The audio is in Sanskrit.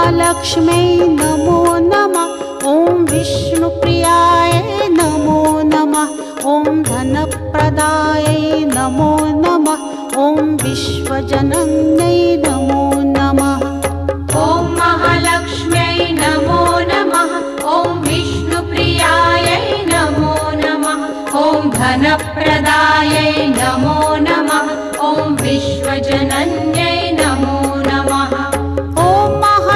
महालक्ष्म्यै नमो नमः। ॐ विष्णुप्रियाय नमो नमः। ॐ धनप्रदायै नमो नमः। ॐ विश्वजनन्यै नमो नमः। ॐ महालक्ष्म्यै नमो नमः। ॐ विष्णुप्रियायै नमो नमः। ॐ धनप्रदायै नमो